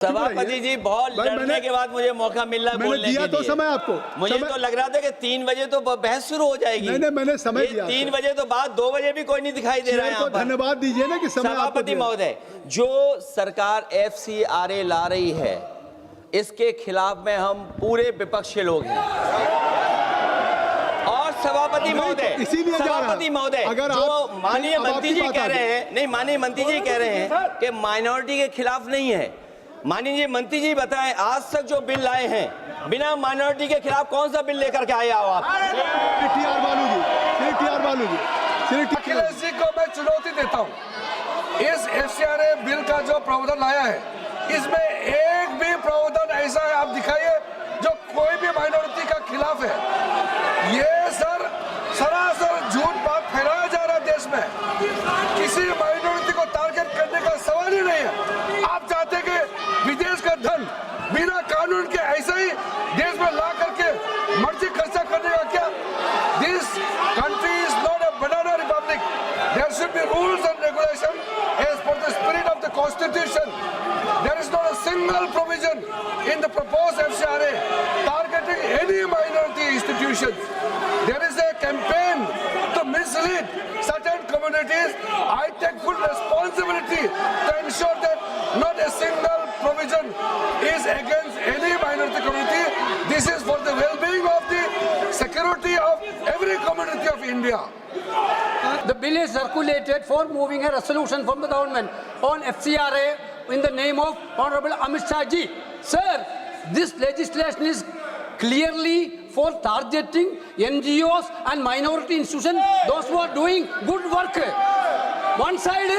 सभापति जी, बहुत लड़ने के बाद मुझे मौका मिल रहा है बोलने के लिए। तो समय आपको मुझे तो लग रहा था कि 3 बजे तो बहस शुरू हो जाएगी। नहीं, मैंने समय दिया। 3 बजे तो बाद 2 बजे भी कोई नहीं दिखाई दे रहा है यहाँ पर। धन्यवाद दीजिए ना कि समय। सभापति महोदय, जो सरकार FCRA ला रही है, इसके खिलाफ में हम पूरे विपक्ष के लोग हैं। और सभापति महोदय, अगर जो माननीय मंत्री जी कह रहे हैं, नहीं, माननीय मंत्री जी कह रहे हैं कि माइनॉरिटी के खिलाफ नहीं है। माननीय मंत्री जी बताएं, आज तक जो बिल लाए हैं बिना माइनॉरिटी के खिलाफ कौन सा बिल लेकर के आए हो आप? अखिलेश जी को मैं चुनौती देता हूं। इस FCRA बिल का जो प्रावधान लाया है, इसमें एक भी प्रावधान ऐसा है आप दिखाइए जो कोई भी माइनॉरिटी का खिलाफ है। ये सरासर झूठ बात फैलाया जा रहा है देश में। किसी माइनॉरिटी को टारगेट करने का सवाल ही नहीं है। आप चाहते हैं कि विदेश का धन बिना कानून के ऐसे ही देश में ला करके मर्जी खर्चा करने का क्या? This country is not a banana republic. There should be rules and regulation as per the spirit of the constitution. There is not a single provision in the proposed FCRA targeting any minority institutions. There is a campaign to mislead certain communities. I take full responsibility to ensure that not a single provision is against any minority community. This is for the well-being of the security of every community of India. The bill is circulated for moving a resolution from the government on FCRA in the name of Honorable Amit Shah ji. Sir, this legislation is clearly for targeting NGOs and minority institutions, those who are doing good work. One side,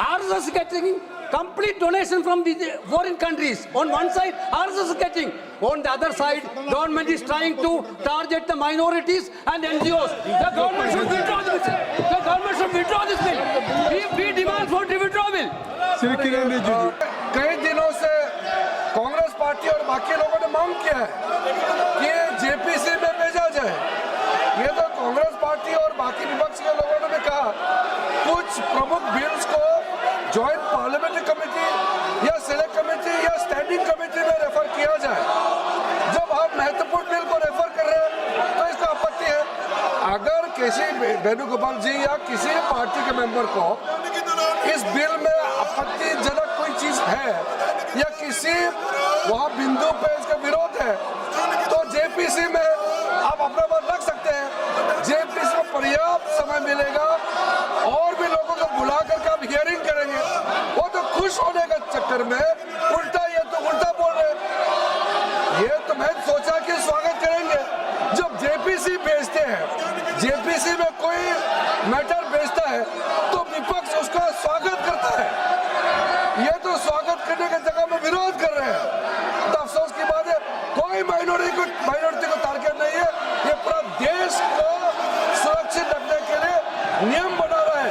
RSS is getting complete donation from the foreign countries. On one side, RSS is getting. On the other side, government is trying to target the minorities and NGOs. The government should withdraw this bill. The government should withdraw this bill. We demand for the withdrawal bill. कई दिनों से Congress party और बाकी लोगों ने मांग किया है कि JPC में भेजा जाए। ये तो कांग्रेस पार्टी और बाकी विपक्ष के लोगों ने भी कहा कुछ प्रमुख बिल्स को जॉइंट पार्लियामेंट्री कमेटी या सिलेक्ट कमेटी या स्टैंडिंग कमेटी में रेफर किया जाए। जब आप महत्वपूर्ण बिल को रेफर कर रहे हैं तो इसका आपत्ति है। अगर किसी वेणुगोपाल जी या किसी पार्टी के मेंबर को इस बिल में आपत्तिजनक कोई चीज है या किसी वहाँ बिंदु पे इसका विरोध है तो JPC में आप अपना बात रख सकते हैं। JPC में पर्याप्त समय मिलेगा और भी लोगों को बुला करके आप हियरिंग करेंगे। वो तो खुश होने का चक्कर में उल्टा ये तो उल्टा बोल रहे हैं। ये तो मैं सोचा कि स्वागत करेंगे। जब JPC भेजते हैं, JPC में कोई मैटर भेजता है तो विपक्ष उसका स्वागत करता है। ये तो स्वागत करने की जगह में विरोध कर रहे हैं। तो अफसोस की बात है, कोई माइनॉरिटी को टारगेट नहीं है। ये पूरा देश को सुरक्षित रखने के लिए नियम बना रहा है।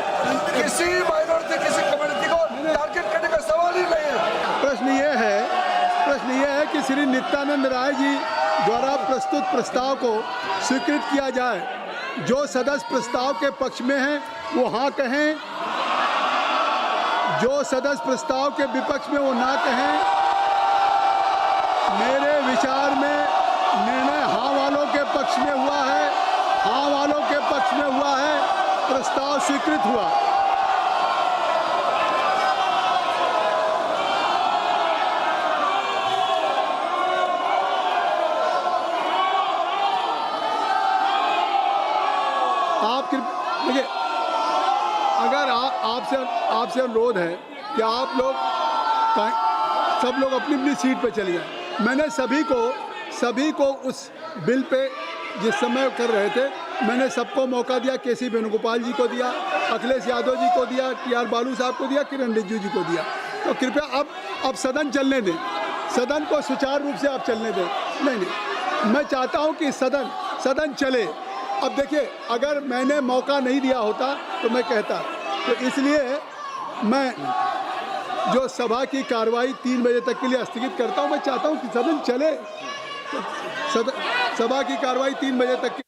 किसी माइनॉरिटी किसी कम्युनिटी को टारगेट करने का सवाल ही नहीं है। प्रश्न ये है कि श्री नित्यानंद राय जी द्वारा प्रस्तुत प्रस्ताव को स्वीकृत किया जाए। जो सदस्य प्रस्ताव के पक्ष में हैं वो हाँ कहें, जो सदस्य प्रस्ताव के विपक्ष में वो ना कहें। मेरे विचार में निर्णय हाँ वालों के पक्ष में हुआ है। हाँ वालों के पक्ष में हुआ है, प्रस्ताव स्वीकृत हुआ। आप देखिए, अगर आपसे अनुरोध है कि आप लोग सब लोग अपनी अपनी सीट पे चले जाएं। मैंने सभी को उस बिल पे जिस समय कर रहे थे मैंने सबको मौका दिया। KC वेणुगोपाल जी को दिया, अखिलेश यादव जी को दिया, TR बालू साहब को दिया, किरण रिजिजू जी को दिया। तो कृपया अब सदन चलने दें, सदन को सुचारू रूप से आप चलने दें। नहीं, मैं चाहता हूँ कि सदन चले। अब देखिए, अगर मैंने मौका नहीं दिया होता तो मैं कहता। तो इसलिए मैं जो सभा की कार्रवाई 3 बजे तक के लिए स्थगित करता हूं। मैं चाहता हूं कि सदन चले। तो सभा की कार्रवाई 3 बजे तक